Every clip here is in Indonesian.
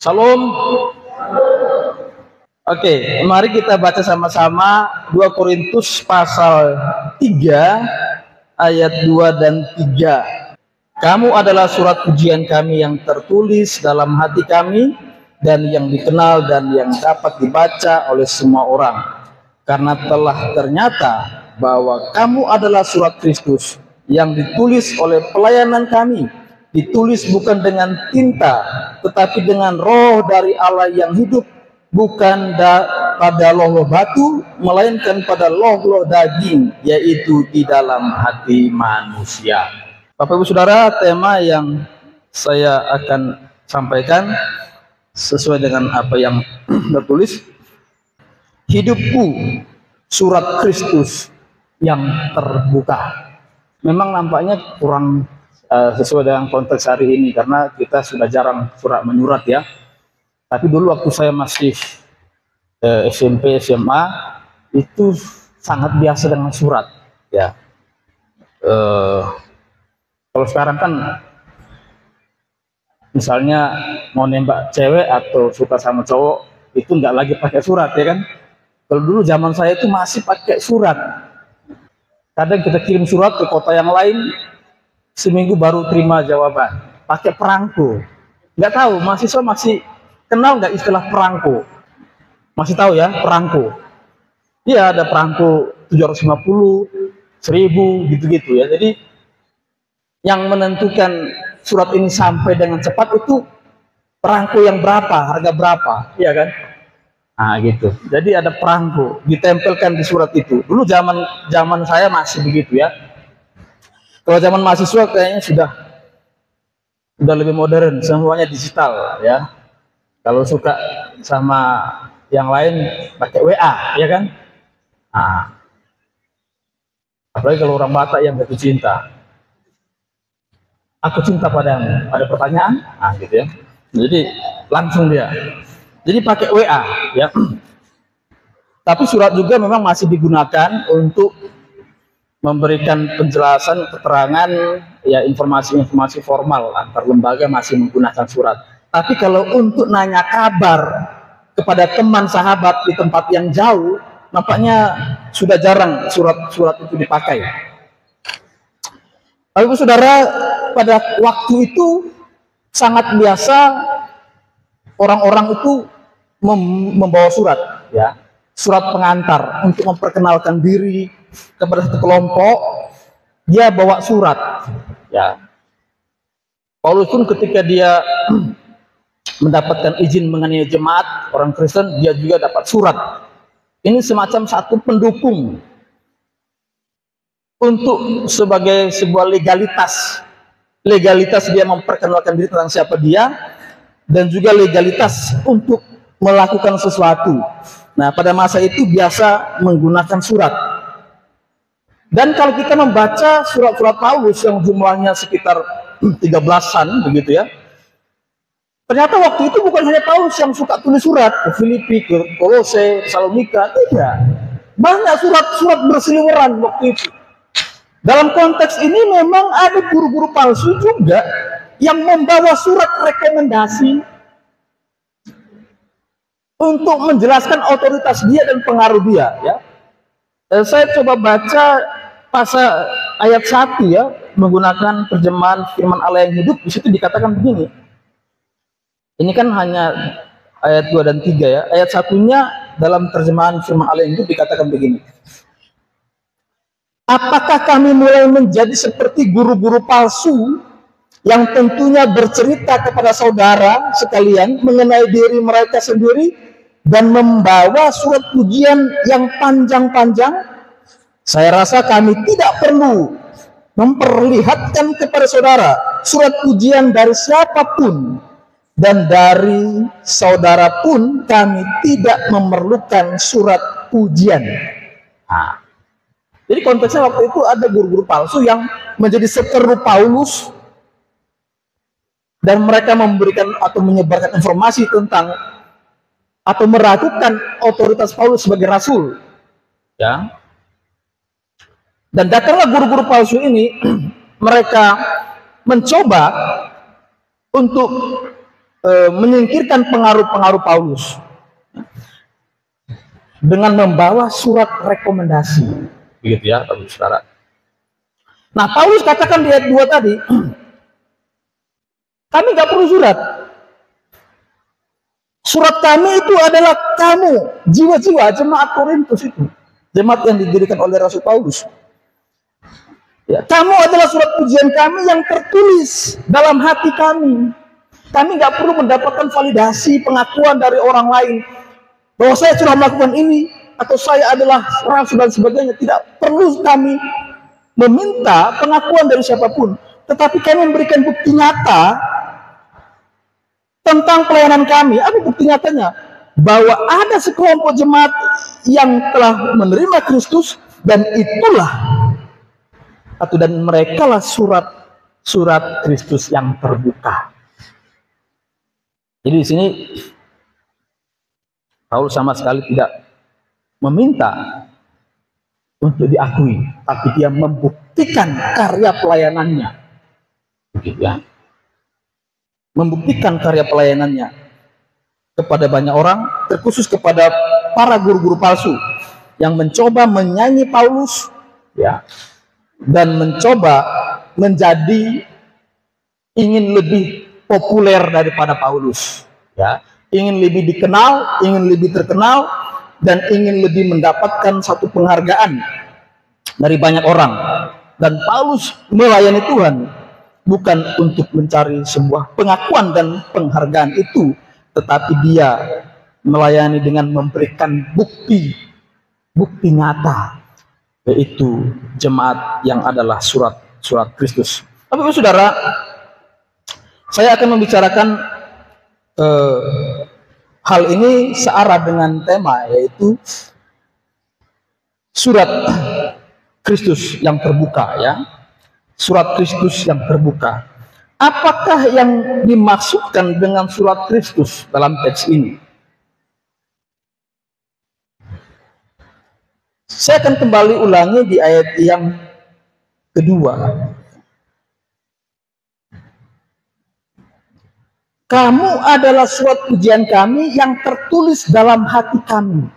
Salam. Oke, mari kita baca sama-sama 2 Korintus pasal 3 ayat 2 dan 3. Kamu adalah surat pujian kami yang tertulis dalam hati kami dan yang dikenal dan yang dapat dibaca oleh semua orang. Karena telah ternyata bahwa kamu adalah surat Kristus yang ditulis oleh pelayanan kami, ditulis bukan dengan tinta, tetapi dengan roh dari Allah yang hidup, bukan pada loh-loh batu, melainkan pada loh-loh daging, yaitu di dalam hati manusia. Bapak Ibu Saudara, tema yang saya akan sampaikan sesuai dengan apa yang tertulis, hidupku surat Kristus yang terbuka. Memang nampaknya kurang sesuai dengan konteks hari ini, karena kita sudah jarang surat menyurat ya. Tapi dulu waktu saya masih SMP, SMA, itu sangat biasa dengan surat ya. Kalau sekarang kan misalnya mau nembak cewek atau suka sama cowok, itu nggak lagi pakai surat ya kan. Kalau dulu zaman saya itu masih pakai surat. Kadang kita kirim surat ke kota yang lain, seminggu baru terima jawaban, pakai perangko. Nggak tahu mahasiswa masih kenal nggak istilah perangko? Masih tahu ya perangko? Iya, ada perangko 750, 1000 gitu-gitu ya. Jadi yang menentukan surat ini sampai dengan cepat itu perangko yang berapa, harga berapa, iya kan? Nah gitu. Jadi ada perangko ditempelkan di surat itu. Dulu zaman saya masih begitu ya. Kalau zaman mahasiswa kayaknya sudah lebih modern, semuanya digital ya. Kalau suka sama yang lain pakai WA, ya kan? Nah, apalagi kalau orang Batak yang jatuh cinta, aku cinta padamu. Ada pertanyaan? Nah, gitu ya. Jadi langsung dia. Jadi pakai WA, ya. Tapi surat juga memang masih digunakan untuk memberikan penjelasan, keterangan, ya informasi-informasi formal antar lembaga masih menggunakan surat. Tapi kalau untuk nanya kabar kepada teman sahabat di tempat yang jauh, nampaknya sudah jarang surat-surat itu dipakai. Ibu Saudara, pada waktu itu sangat biasa orang-orang itu membawa surat, ya, surat pengantar untuk memperkenalkan diri kepada satu kelompok. Dia bawa surat, ya. Paulus pun ketika dia mendapatkan izin mengenai jemaat orang Kristen, dia juga dapat surat. Ini semacam satu pendukung untuk sebagai sebuah legalitas dia memperkenalkan diri tentang siapa dia, dan juga legalitas untuk melakukan sesuatu. Nah, pada masa itu biasa menggunakan surat. Dan kalau kita membaca surat-surat Paulus yang jumlahnya sekitar 13-an begitu ya, ternyata waktu itu bukan hanya Paulus yang suka tulis surat ke Filipi, ke Kolose, Tesalonika, tidak. Banyak surat-surat berseliweran waktu itu. Dalam konteks ini memang ada guru-guru palsu juga yang membawa surat rekomendasi untuk menjelaskan otoritas dia dan pengaruh dia. Ya. Saya coba baca pasal ayat 1 ya, menggunakan terjemahan firman Allah yang hidup. Di situ dikatakan begini. Ini kan hanya ayat 2 dan 3 ya. Ayat 1-nya dalam terjemahan firman Allah yang hidup dikatakan begini. Apakah kami mulai menjadi seperti guru-guru palsu yang tentunya bercerita kepada saudara sekalian mengenai diri mereka sendiri dan membawa surat pujian yang panjang-panjang? Saya rasa kami tidak perlu memperlihatkan kepada saudara surat pujian dari siapapun, dan dari saudara pun kami tidak memerlukan surat pujian. Nah, jadi konteksnya waktu itu ada guru-guru palsu yang menjadi seteru Paulus, dan mereka memberikan atau menyebarkan informasi tentang atau meragukan otoritas Paulus sebagai rasul. Ya. Dan datanglah guru-guru palsu ini, mereka mencoba untuk menyingkirkan pengaruh-pengaruh Paulus dengan membawa surat rekomendasi, begitu ya, Bapak Saudara. Nah, Paulus katakan di ayat 2 tadi, kami nggak perlu surat. Surat kami itu adalah kamu, jiwa-jiwa jemaat Korintus itu, jemaat yang didirikan oleh Rasul Paulus. Ya, kamu adalah surat pujian kami yang tertulis dalam hati kami. Kami nggak perlu mendapatkan validasi, pengakuan dari orang lain bahwa saya sudah melakukan ini atau saya adalah rasul dan sebagainya. Tidak perlu kami meminta pengakuan dari siapapun, tetapi kami memberikan bukti nyata tentang pelayanan kami. Apa bukti nyatanya? Bahwa ada sekelompok jemaat yang telah menerima Kristus, dan itulah dan mereka lah surat Kristus yang terbuka. Jadi di sini Paulus sama sekali tidak meminta untuk diakui, tapi dia membuktikan karya pelayanannya, begitu ya. Membuktikan karya pelayanannya kepada banyak orang, terkhusus kepada para guru-guru palsu yang mencoba menyanyi Paulus, ya, dan mencoba menjadi ingin lebih populer daripada Paulus, ya, ingin lebih dikenal, ingin lebih terkenal, dan ingin lebih mendapatkan satu penghargaan dari banyak orang. Dan Paulus melayani Tuhan bukan untuk mencari sebuah pengakuan dan penghargaan itu, tetapi dia melayani dengan memberikan bukti nyata, yaitu jemaat yang adalah surat Kristus. Tapi saudara, saya akan membicarakan hal ini searah dengan tema, yaitu surat Kristus yang terbuka, ya. Surat Kristus yang terbuka. Apakah yang dimaksudkan dengan surat Kristus dalam teks ini? Saya akan kembali ulangi di ayat yang kedua. Kamu adalah surat pujian kami yang tertulis dalam hati kami.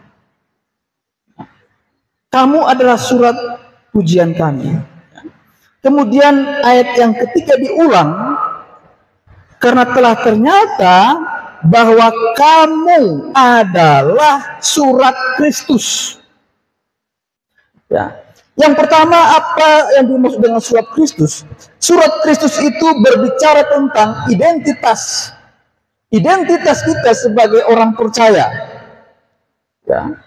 Kamu adalah surat pujian kami. Kemudian ayat yang ketiga diulang, karena telah ternyata bahwa kamu adalah surat Kristus. Ya. Yang pertama, apa yang dimaksud dengan surat Kristus? Surat Kristus itu berbicara tentang identitas kita sebagai orang percaya. Ya.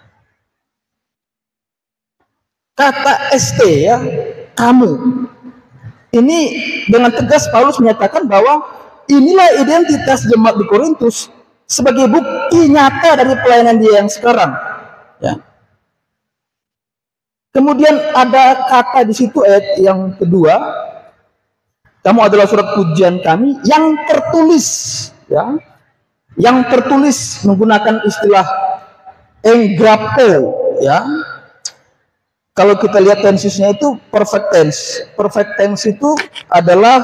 Kata ST, ya, kamu. Ini dengan tegas Paulus menyatakan bahwa inilah identitas jemaat di Korintus sebagai bukti nyata dari pelayanan dia yang sekarang. Ya. Kemudian ada kata di situ ayat yang kedua, kamu adalah surat pujian kami yang tertulis, ya, yang tertulis menggunakan istilah engrapo, ya. Kalau kita lihat tensesnya itu perfect tense. Perfect tense itu adalah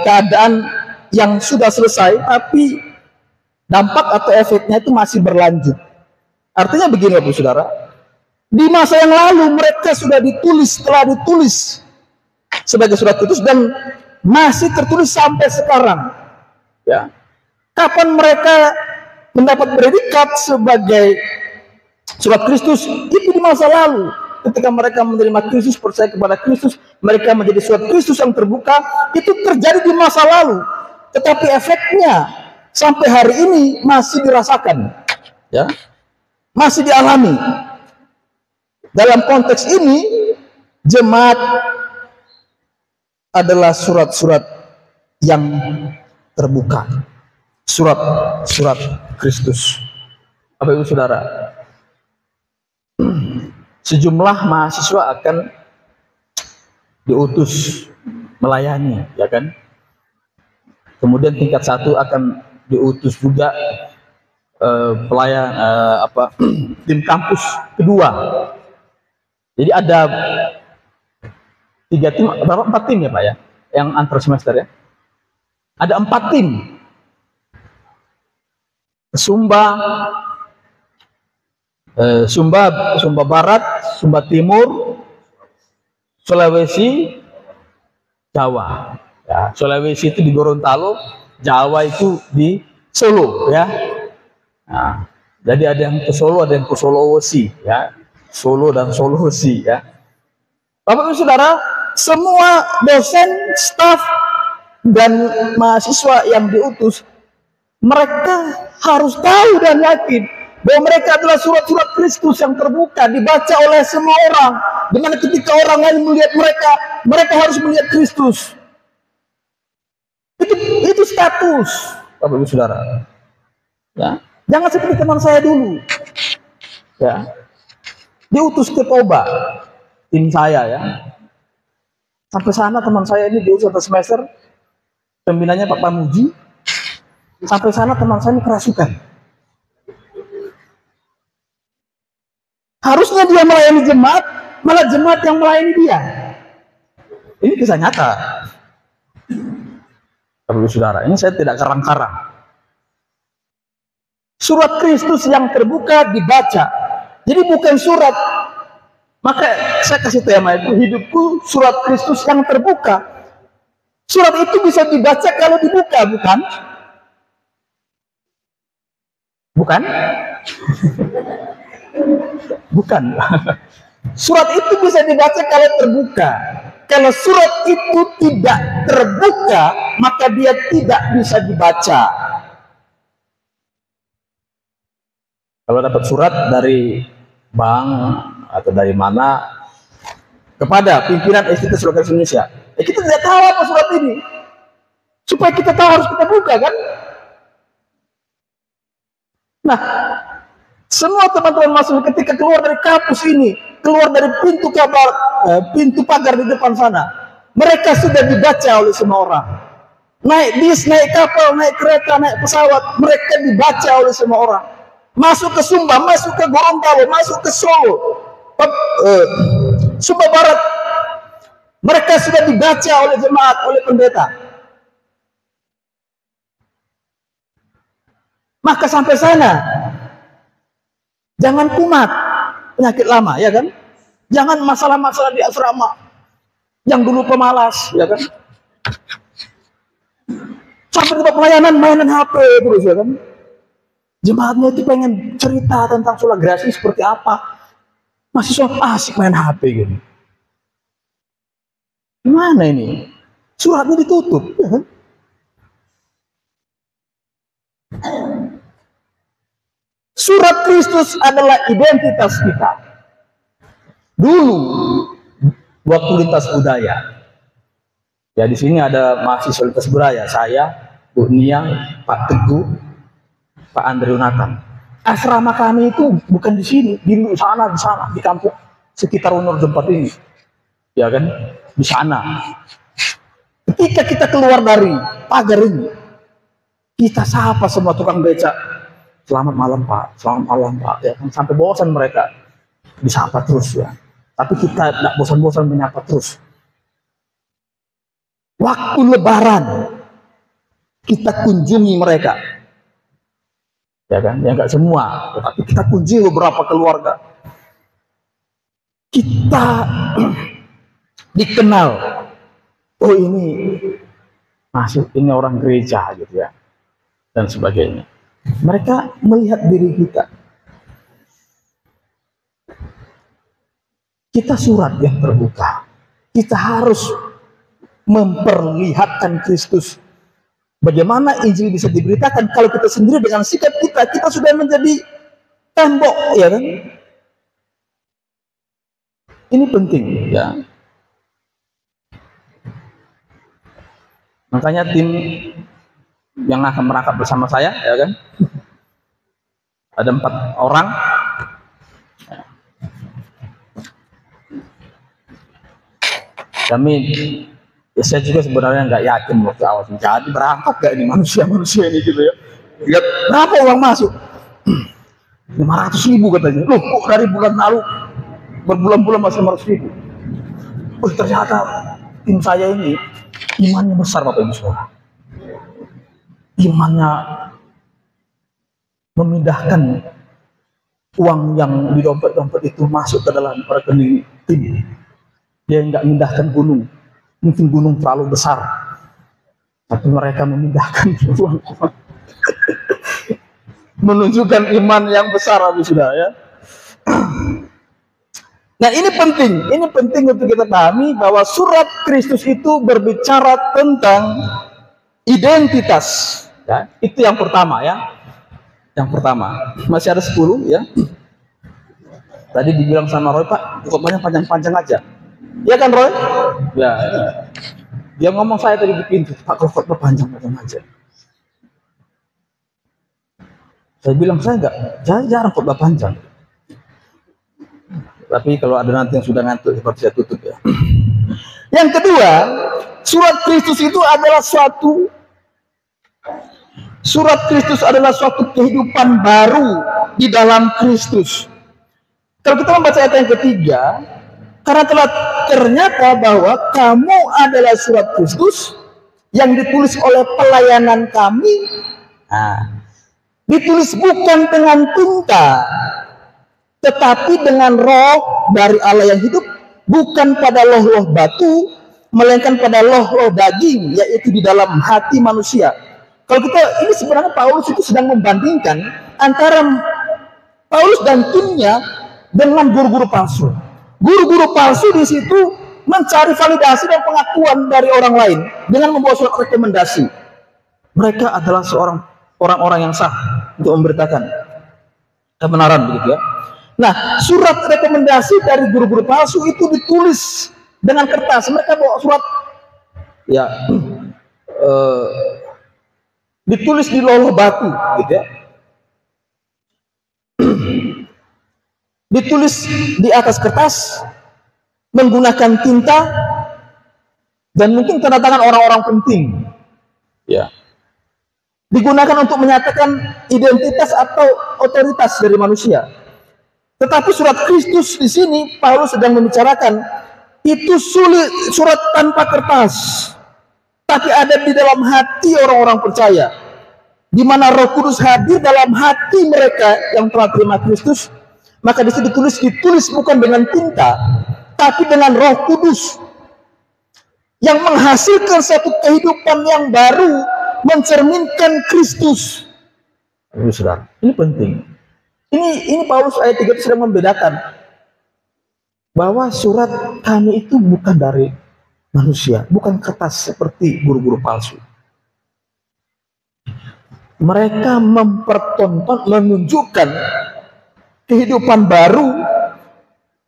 keadaan yang sudah selesai, tapi dampak atau efeknya itu masih berlanjut. Artinya begini, Bapak Saudara. Di masa yang lalu mereka sudah telah ditulis sebagai surat Kristus dan masih tertulis sampai sekarang. Ya. Kapan mereka mendapat predikat sebagai surat Kristus? Itu di masa lalu. Ketika mereka menerima Kristus, percaya kepada Kristus, mereka menjadi surat Kristus yang terbuka. Itu terjadi di masa lalu. Tetapi efeknya sampai hari ini masih dirasakan. Ya. Masih dialami. Dalam konteks ini, jemaat adalah surat-surat yang terbuka. Surat Kristus. Bapak Ibu Saudara, sejumlah mahasiswa akan diutus melayani, ya kan? Kemudian tingkat 1 akan diutus juga pelayan tim kampus kedua. Jadi ada 3 tim, 4 tim ya Pak ya, yang antar semester ya. Ada 4 tim Sumba, Sumba Barat, Sumba Timur, Sulawesi, Jawa. Ya, Sulawesi itu di Gorontalo, Jawa itu di Solo, ya. Nah, jadi ada yang ke Solo, ada yang ke Sulawesi, ya. Solo dan Sulawesi, ya. Bapak Ibu Saudara, semua dosen, staf, dan mahasiswa yang diutus, mereka harus tahu dan yakin bahwa mereka adalah surat-surat Kristus yang terbuka, dibaca oleh semua orang. Dimana ketika orang lain melihat mereka, mereka harus melihat Kristus. Itu status, Bapak Ibu Saudara. Ya, jangan seperti teman saya dulu. Ya, diutus ke Toba, tim saya, ya. Sampai sana teman saya ini diutus satu semester, pembinanya Pak Pamuji. Sampai sana teman saya ini kerasukan. Harusnya dia melayani jemaat, malah jemaat yang melayani dia. Ini kisah nyata. Bapak Saudara, ini saya tidak karang-karang. Surat Kristus yang terbuka dibaca. Jadi bukan surat. Maka saya kasih tema itu, hidupku surat Kristus yang terbuka. Surat itu bisa dibaca kalau dibuka, bukan? Bukan? Bukan. Surat itu bisa dibaca kalau terbuka. Kalau surat itu tidak terbuka, maka dia tidak bisa dibaca. Kalau dapat surat dari bank atau dari mana kepada pimpinan Institut Surga Indonesia, kita tidak tahu apa surat ini. Supaya kita tahu harus kita buka, kan? Nah, semua teman-teman masuk ketika keluar dari kampus ini, keluar dari pintu pagar di depan sana, mereka sudah dibaca oleh semua orang. Naik bis, naik kapal, naik kereta, naik pesawat, mereka dibaca oleh semua orang. Masuk ke Sumba, masuk ke Gorontalo, masuk ke Solo, Sumba Barat, mereka sudah dibaca oleh jemaat, oleh pendeta. Maka sampai sana, jangan kumat penyakit lama, ya kan? Jangan masalah-masalah di asrama yang dulu pemalas, ya kan? Sampai tempat pelayanan mainan HP terus, ya kan? Jemaatnya itu pengen cerita tentang sholat gerasi seperti apa. Mahasiswa asik main HP gitu. Gimana ini? Suratnya ditutup, ya kan? Surat Kristus adalah identitas kita. Dulu waktu lintas budaya. Ya, di sini ada mahasiswa lintas budaya, saya, Bu Nia, Pak Teguh, Pak Andre Yonatan. Asrama kami itu bukan di sini, di sana, di kampung sekitar Unur Jempat ini. Ya kan? Di sana. Ketika kita keluar dari pagar ini, kita sapa semua tukang beca. Selamat malam Pak, selamat malam Pak. Ya kan? Sampai bosan mereka disapa terus, ya. Tapi kita tidak bosan-bosan menyapa terus. Waktu Lebaran kita kunjungi mereka. Ya kan? Ya enggak semua, tapi kita kunjungi beberapa keluarga. Kita dikenal. Oh, ini masuk, ini orang gereja gitu, ya. Dan sebagainya. Mereka melihat diri kita. Kita surat yang terbuka. Kita harus memperlihatkan Kristus. Bagaimana Injil bisa diberitakan kalau kita sendiri dengan sikap kita sudah menjadi tembok, ya kan? Ini penting, ya. Makanya tim yang akan merangkap bersama saya, ya kan? Ada 4 orang. Kami, ya saya juga sebenarnya nggak yakin waktu awal jadi berangkat gak ini manusia ini gitu, ya. Lihat berapa orang masuk, 500.000 katanya. Loh, kok dari bulan lalu berbulan-bulan masih 500.000? Oh, ternyata tim saya ini imannya besar, Bapak Ibu Saudara. Imannya memindahkan uang yang di dompet-dompet itu masuk ke dalam rekening tim. Dia nggak memindahkan gunung, mungkin gunung terlalu besar, tapi mereka memindahkan uang. Menunjukkan iman yang besar, sudah ya. Nah, ini penting untuk kita pahami bahwa surat Kristus itu berbicara tentang identitas. Ya, itu yang pertama ya. Yang pertama, masih ada 10 ya. Tadi dibilang sama Roy, Pak, khotbahnya panjang-panjang aja. Ya kan Roy? Ya. Dia ngomong saya tadi di pintu, Pak, khotbah panjang-panjang aja. Saya bilang saya jarang khotbah panjang. Tapi kalau ada nanti yang sudah ngantuk, seperti saya tutup ya. Yang kedua, surat Kristus itu adalah suatu kehidupan baru di dalam Kristus. Kalau kita membaca ayat yang ketiga, karena telah ternyata bahwa kamu adalah surat Kristus yang ditulis oleh pelayanan kami, ditulis bukan dengan tinta, tetapi dengan roh dari Allah yang hidup, bukan pada loh-loh batu, melainkan pada loh-loh daging, yaitu di dalam hati manusia. Kalau ini sebenarnya Paulus itu sedang membandingkan antara Paulus dan timnya dengan guru-guru palsu. Guru-guru palsu di situ mencari validasi dan pengakuan dari orang lain dengan membawa surat rekomendasi. Mereka adalah orang-orang yang sah untuk memberitakan kebenaran, begitu ya. Nah, surat rekomendasi dari guru-guru palsu itu ditulis dengan kertas. Mereka bawa surat ya ditulis di loh batu, gitu ya. Ditulis di atas kertas menggunakan tinta dan mungkin tanda tangan orang-orang penting, ya. Digunakan untuk menyatakan identitas atau otoritas dari manusia. Tetapi surat Kristus di sini Paulus sedang membicarakan itu surat tanpa kertas, tapi ada di dalam hati orang-orang percaya, di mana Roh Kudus hadir dalam hati mereka yang telah terima Kristus. Maka di situ ditulis bukan dengan tinta, tapi dengan Roh Kudus yang menghasilkan satu kehidupan yang baru, mencerminkan Kristus. Saudara, ini penting. Ini Paulus ayat 3 itu sedang membedakan bahwa surat kami itu bukan dari manusia, bukan kertas seperti guru-guru palsu. Mereka menunjukkan kehidupan baru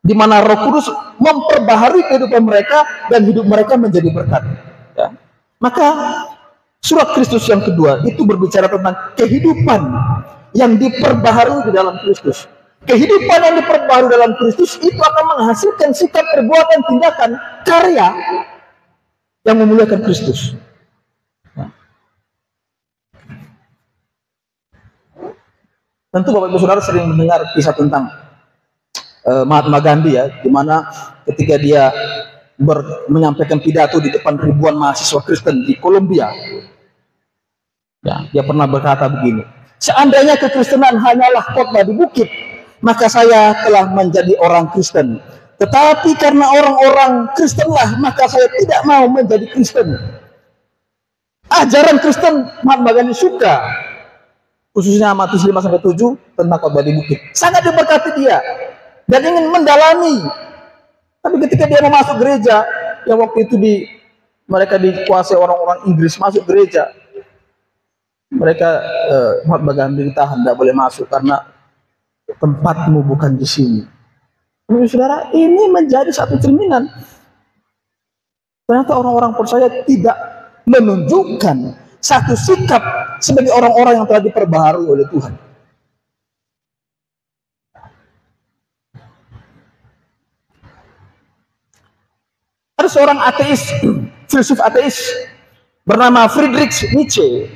di mana Roh Kudus memperbaharui kehidupan mereka dan hidup mereka menjadi berkat. Ya. Maka surat Kristus yang kedua itu berbicara tentang kehidupan yang diperbaharui di dalam Kristus. Kehidupan yang diperbaharui dalam Kristus itu akan menghasilkan sikap, perbuatan, tindakan, karya yang memuliakan Kristus. Tentu Bapak Ibu Saudara sering mendengar kisah tentang Mahatma Gandhi ya, di mana ketika dia menyampaikan pidato di depan ribuan mahasiswa Kristen di Kolombia, ya, dia pernah berkata begini, seandainya kekristenan hanyalah khotbah di bukit, maka saya telah menjadi orang Kristen. Tetapi karena orang-orang Kristenlah, maka saya tidak mau menjadi Kristen. Ajaran Kristen Mahatma Gandhi suka, khususnya Matius 5-7 tentang khotbah di bukit. Sangat diberkati dia dan ingin mendalami. Tapi ketika dia mau masuk gereja, yang waktu itu mereka dikuasai orang-orang Inggris, masuk gereja, mereka Mahatma Gandhi ditahan, tidak boleh masuk karena tempatmu bukan di sini. Saudara, ini menjadi satu cerminan. Ternyata orang-orang percaya tidak menunjukkan satu sikap sebagai orang-orang yang telah diperbaharui oleh Tuhan. Ada seorang ateis, filsuf ateis bernama Friedrich Nietzsche.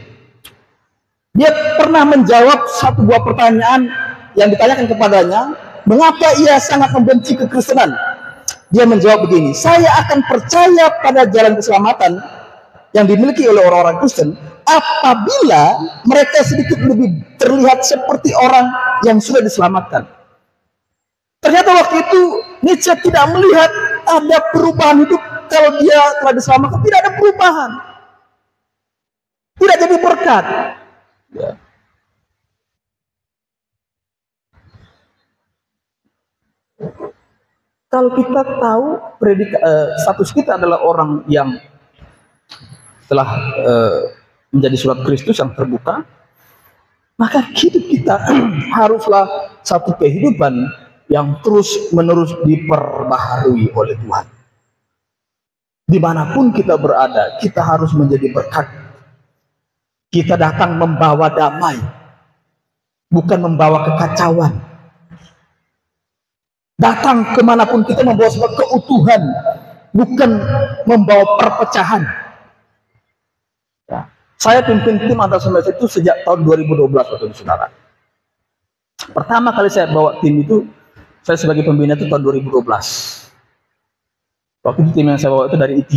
Dia pernah menjawab satu buah pertanyaan yang ditanyakan kepadanya, mengapa ia sangat membenci kekristenan. Dia menjawab begini, saya akan percaya pada jalan keselamatan yang dimiliki oleh orang-orang Kristen apabila mereka sedikit lebih terlihat seperti orang yang sudah diselamatkan. Ternyata waktu itu Nietzsche tidak melihat ada perubahan hidup kalau dia telah diselamatkan. Tidak ada perubahan, tidak jadi berkat. Ya. Kalau kita tahu status kita adalah orang yang telah menjadi surat Kristus yang terbuka, maka hidup kita haruslah satu kehidupan yang terus-menerus diperbaharui oleh Tuhan. Dimanapun kita berada, kita harus menjadi berkat. Kita datang membawa damai, bukan membawa kekacauan. Datang kemanapun kita membawa sebuah keutuhan, bukan membawa perpecahan. Ya. Saya pimpin tim antar semester itu sejak tahun 2012, waktu saudara. Pertama kali saya bawa tim itu, saya sebagai pembina itu tahun 2012. Waktu itu tim yang saya bawa itu dari I3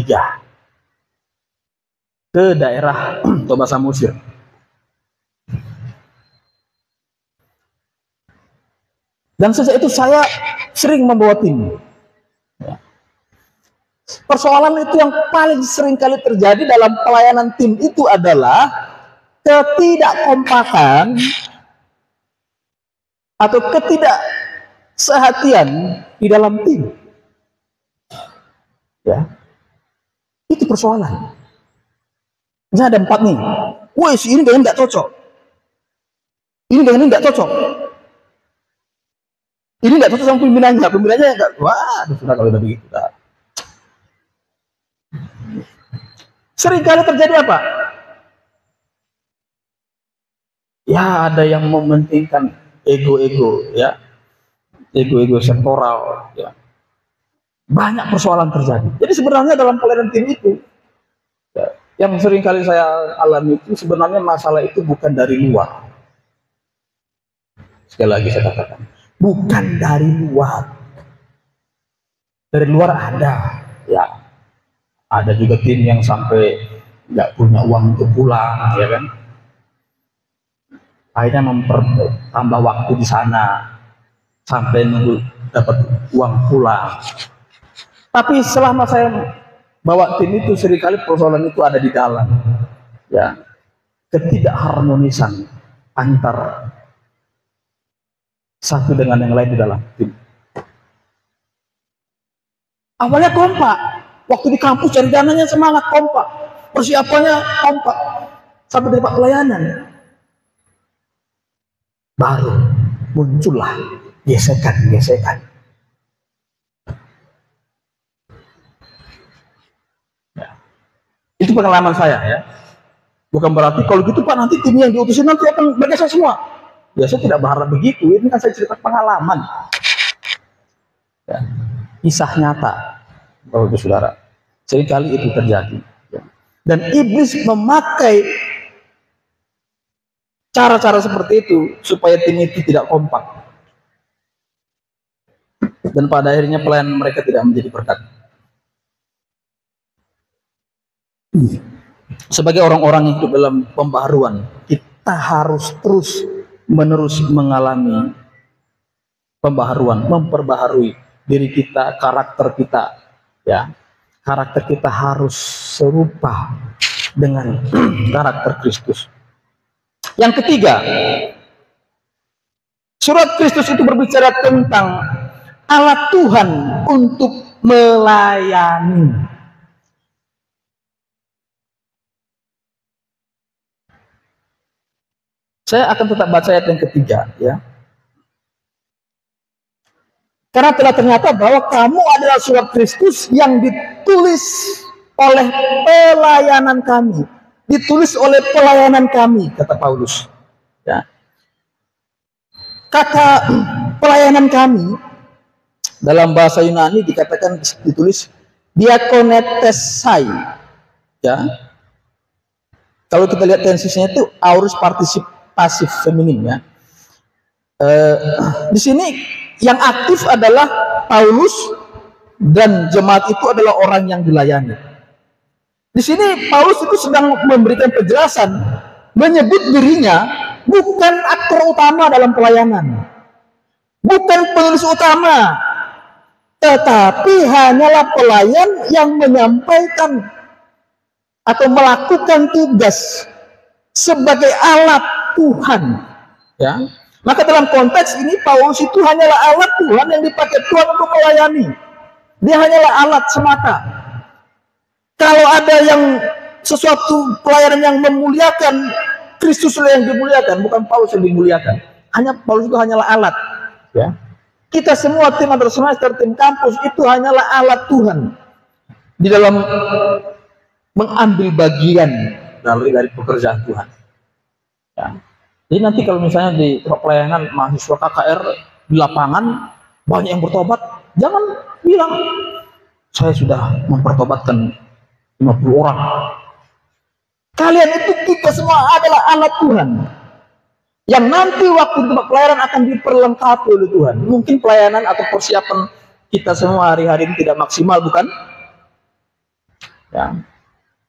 ke daerah Toba Samosir. Dan sejak itu saya sering membawa tim. Persoalan itu yang paling sering kali terjadi dalam pelayanan tim itu adalah ketidakkompakan atau ketidaksehatian di dalam tim. Ya, itu persoalan. Misalnya ada 4 nih, woi si ini dengan nggak cocok, ini dengan ini nggak cocok. Ini nggak cocok sama pimpinannya nggak, wah, sudah kalau udah begitu. Sering kali terjadi apa? Ya ada yang mementingkan ego-ego, ya, ego-ego sektoral, ya. Banyak persoalan terjadi. Jadi sebenarnya dalam pelayanan tim itu, ya, yang sering kali saya alami itu sebenarnya masalah itu bukan dari luar. Sekali lagi saya katakan, bukan dari luar. Dari luar ada, ya. Ada juga tim yang sampai nggak punya uang untuk pulang, ya kan? Akhirnya mempertambah waktu di sana sampai nunggu dapat uang pulang. Tapi selama saya bawa tim itu seringkali persoalan itu ada di dalam, ya, ketidakharmonisan antar satu dengan yang lain di dalam tim. Awalnya kompak, waktu di kampus cari dananya semangat, kompak, persiapannya kompak, sampai dapat pelayanan. Baru muncullah gesekan-gesekan. Ya. Itu pengalaman saya, ya. Bukan berarti kalau gitu Pak nanti tim yang diutusin nanti akan bergeser semua. Ya saya tidak berharap begitu. Ini kan saya cerita pengalaman. Ya. Kisah nyata, Bapak Ibu Saudara. Seringkali itu terjadi. Ya. Dan iblis memakai cara-cara seperti itu supaya tim itu tidak kompak. Dan pada akhirnya pelayanan mereka tidak menjadi berkat. Sebagai orang-orang yang hidup dalam pembaharuan, kita harus terus-menerus mengalami pembaharuan, memperbaharui diri kita, karakter kita, ya. Karakter kita harus serupa dengan karakter Kristus. Yang ketiga, surat Kristus itu berbicara tentang alat Tuhan untuk melayani. Saya akan tetap baca ayat yang ketiga, ya. Karena telah ternyata bahwa kamu adalah surat Kristus yang ditulis oleh pelayanan kami. Ditulis oleh pelayanan kami, kata Paulus. Ya. Kata pelayanan kami, dalam bahasa Yunani dikatakan ditulis diakonetesai. Ya. Kalau kita lihat tensisnya itu aorist pasif feminim, ya. Di sini yang aktif adalah Paulus dan jemaat itu adalah orang yang dilayani. Di sini Paulus itu sedang memberikan penjelasan, menyebut dirinya bukan aktor utama dalam pelayanan, bukan penulis utama, tetapi hanyalah pelayan yang menyampaikan atau melakukan tugas sebagai alat Tuhan. Ya, maka dalam konteks ini Paulus itu hanyalah alat Tuhan yang dipakai Tuhan untuk melayani. Dia hanyalah alat semata. Kalau ada yang sesuatu pelayanan yang memuliakan, Kristus yang dimuliakan, bukan Paulus yang dimuliakan. Hanya Paulus itu hanyalah alat. Ya, kita semua tim antar semester, tim kampus itu hanyalah alat Tuhan di dalam mengambil bagian dari pekerjaan Tuhan. Ya. Jadi nanti kalau misalnya di pelayanan mahasiswa KKR di lapangan banyak yang bertobat, jangan bilang saya sudah mempertobatkan 50 orang. Kalian itu, kita semua adalah alat Tuhan yang nanti waktu tempat pelayanan akan diperlengkapi oleh Tuhan. Mungkin pelayanan atau persiapan kita semua hari-hari ini tidak maksimal, bukan? Ya.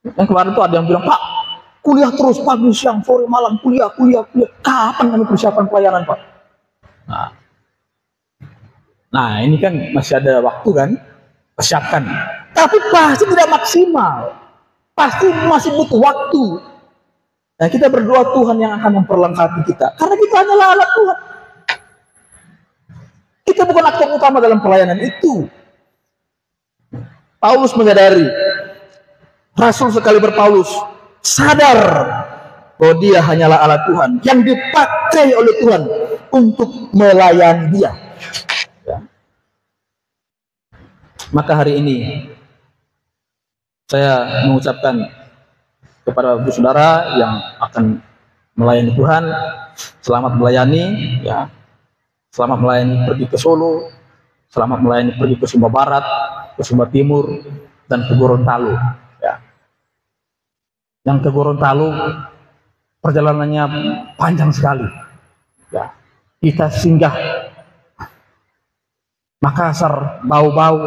Yang kemarin tuh ada yang bilang, Pak, kuliah terus pagi, siang, sore, malam, kuliah. Kapan kami persiapan pelayanan, Pak? Nah, ini kan masih ada waktu kan, persiapkan. Tapi pasti tidak maksimal. Pasti masih butuh waktu. Nah, kita berdoa Tuhan yang akan memperlengkapi kita. Karena kita hanyalah alat Tuhan. Kita bukan aktor utama dalam pelayanan itu. Paulus menyadari, Rasul sekali Paulus sadar bahwa dia hanyalah alat Tuhan yang dipakai oleh Tuhan untuk melayani dia. Ya. Maka hari ini saya mengucapkan kepada ibu saudara yang akan melayani Tuhan, selamat melayani, ya. Selamat melayani pergi ke Solo, selamat melayani pergi ke Sumba Barat, ke Sumba Timur, dan ke Gorontalo. Ya. Yang ke Gorontalo perjalanannya panjang sekali. Ya. Kita singgah Makassar, Bau-Bau,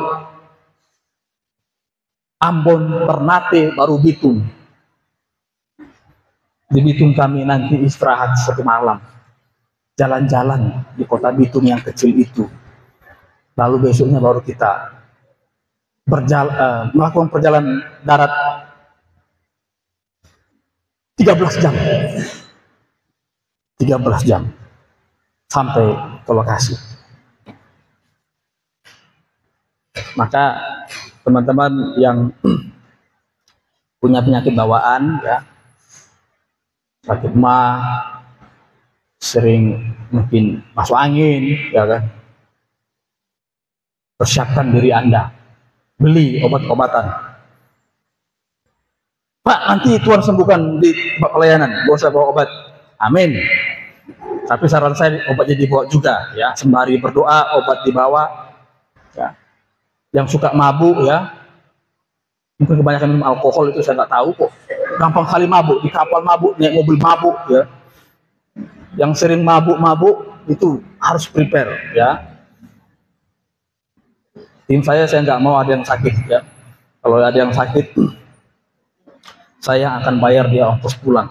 Ambon, Ternate, baru Bitung. Di Bitung kami nanti istirahat satu malam, jalan-jalan di kota Bitung yang kecil itu. Lalu besoknya baru kita melakukan perjalanan darat 13 jam. 13 jam sampai ke lokasi. Maka teman-teman yang punya penyakit bawaan, ya, sakit mah, sering mungkin masuk angin, ya kan, persiapkan diri Anda, beli obat-obatan. Pak, nanti Tuhan sembuhkan di tempat pelayanan, gak usah bawa obat. Amin. Tapi saran saya, obatnya dibawa juga, ya, sembari berdoa obat dibawa. Ya. Yang suka mabuk, ya, mungkin kebanyakan minum alkohol, itu saya nggak tahu kok. Gampang kali mabuk, di kapal mabuk, naik mobil mabuk, ya. Yang sering mabuk itu harus prepare, ya. Tim saya nggak mau ada yang sakit, ya. Kalau ada yang sakit, saya akan bayar dia ongkos pulang.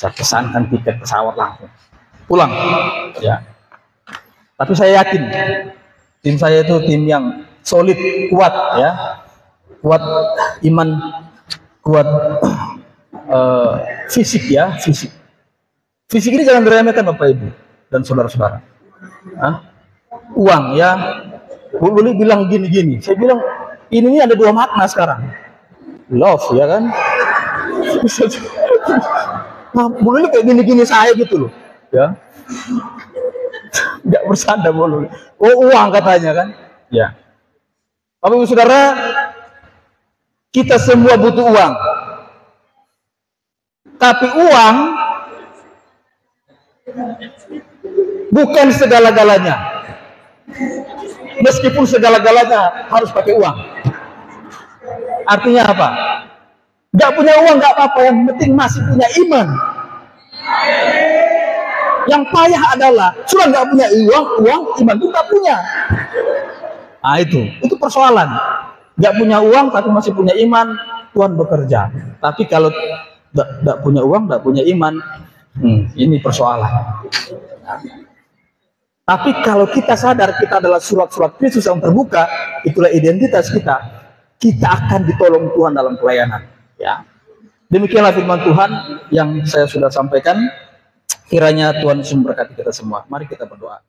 Saya pesankan tiket pesawat langsung pulang, ya. Tapi saya yakin tim saya itu tim yang solid, kuat, ya, kuat iman, kuat fisik, ya, fisik ini jangan diremehkan Bapak Ibu dan saudara-saudara. Uang, ya, boleh bilang gini, saya bilang ini ada dua makna sekarang, love, ya kan, nah, boleh kayak gini saya gitu loh, ya, nggak bersanda boleh, oh uang katanya kan, ya. Bapak Ibu Saudara, kita semua butuh uang. Tapi uang bukan segala-galanya. Meskipun segala-galanya harus pakai uang. Artinya apa? Gak punya uang gak apa-apa, yang penting masih punya iman. Yang payah adalah sudah gak punya uang, iman itu gak punya. Nah, itu persoalan. Gak punya uang tapi masih punya iman, Tuhan bekerja. Tapi kalau tidak punya uang, tidak punya iman, ini persoalan. Tapi kalau kita sadar kita adalah surat-surat Kristus yang terbuka, itulah identitas kita. Kita akan ditolong Tuhan dalam pelayanan. Ya, demikianlah firman Tuhan yang saya sudah sampaikan. Kiranya Tuhan Yesus memberkati kita semua. Mari kita berdoa.